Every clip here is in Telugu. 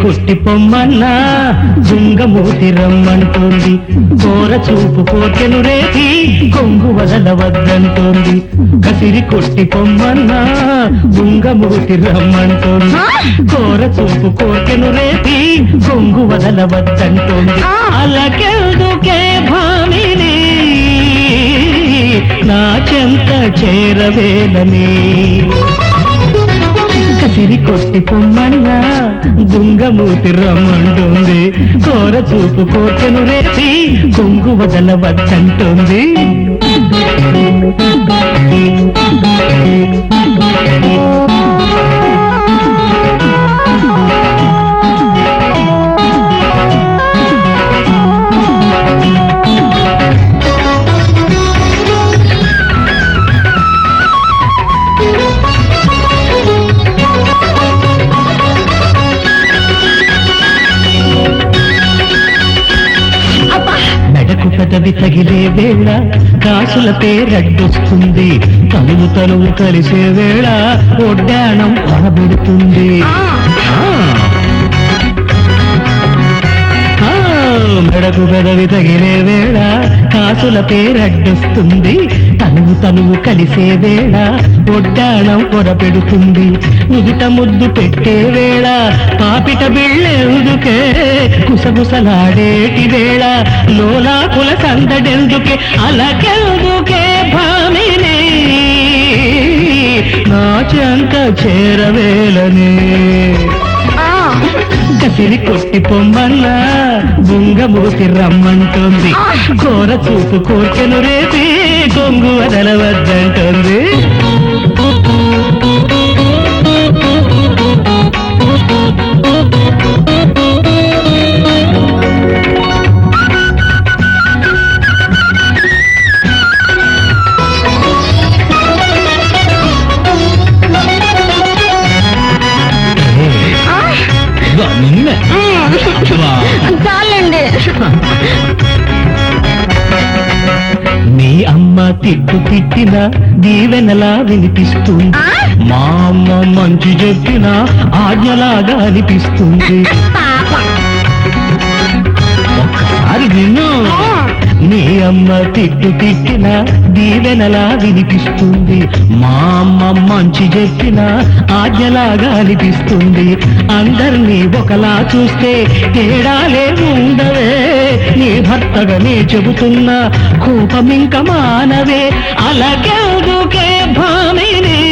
కొట్టి పొమ్మన్నా జుంగమూతి రమ్మంటోంది. కోర చూపు కోర్కెను రేపి కొంగు వదలవద్దంటోంది. కసిరి కొట్టి పొమ్మన్నా జుంగమూతి రమ్మంటోంది. కోర చూపు కోర్కెను రేపి కొంగు వదలవద్దంటోంది. అలకెందుకే భామిని నా చెంత చేరవేలని. కసిరి కొట్టి పొమ్మన్నా గుంగమూతి రమ్మంటుంది. కోర చూపు కోర్కెను రేపి కొంగు వదలవద్దంటుంది. పెదవి తగిలే వేళ కాసుల పేరడ్డొస్తుంది. తనువు తనువు కలిసే వేళ ఒడ్డాణం వరబెడుతుంది. మెడకు పెదవి తగిలే వేళ కాసుల పేరడ్డొస్తుంది. తనువు తనువు కలిసే వేళ ఒడ్డాణం పొరపెడుతుంది. నుదుట ముద్దు పెట్టే వేళ పాపిట బిళ్ళెందుకే కుసగుసలాడేటి వేళ లోలాకుల సందడెందుకే అలకెందుకే భామిని నా చెంత చేరవేలని. కసిరి కొట్టి పొమ్మన్నా బుంగమూతి రమ్మంటుంది. కోర చూపు కోర్కెను రేపి కొంగు వదలవద్దంటుంది. చాలండి. మీ అమ్మ తిట్టు తిట్టిన దీవెనలా వినిపిస్తుంది. మా అమ్మ మంచి చెప్పిన ఆజ్ఞలాగా అనిపిస్తుంది. ఒక్కసారి విను. నీ అమ్మ తిట్టు తిట్టిన దీవెనలా వినిపిస్తుంది. మా అమ్మ మంచి చెప్పిన ఆజ్ఞలాగా అనిపిస్తుంది. అందరినీ ఒకలా చూస్తే తేడాలే ఉండవే. నీ భర్తగా నే చెబుతున్నా కోపమింక మానవే. అలాగెందుకే భామిని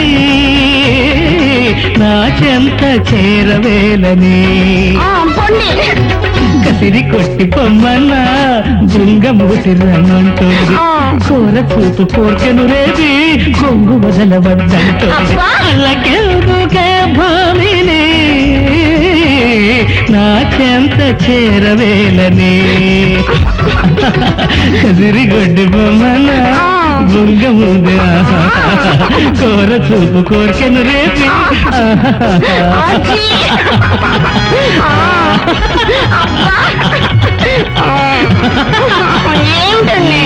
నా చెంత చేరవేలని. కసిరి కొట్టి పొమ్మన్నా బుంగమూతి రమ్మంటుంది. కోర చూపు కోర్కెను రేపి కొంగు వదలవద్దంటుంది. అలాగెందుకే భామిని నా చెంత చేరవేలని. కసిరి కొట్టి పొమ్మన్నా బుంగమూతి కోర చూపు కోర్కెను రేపి ఏమిటండి?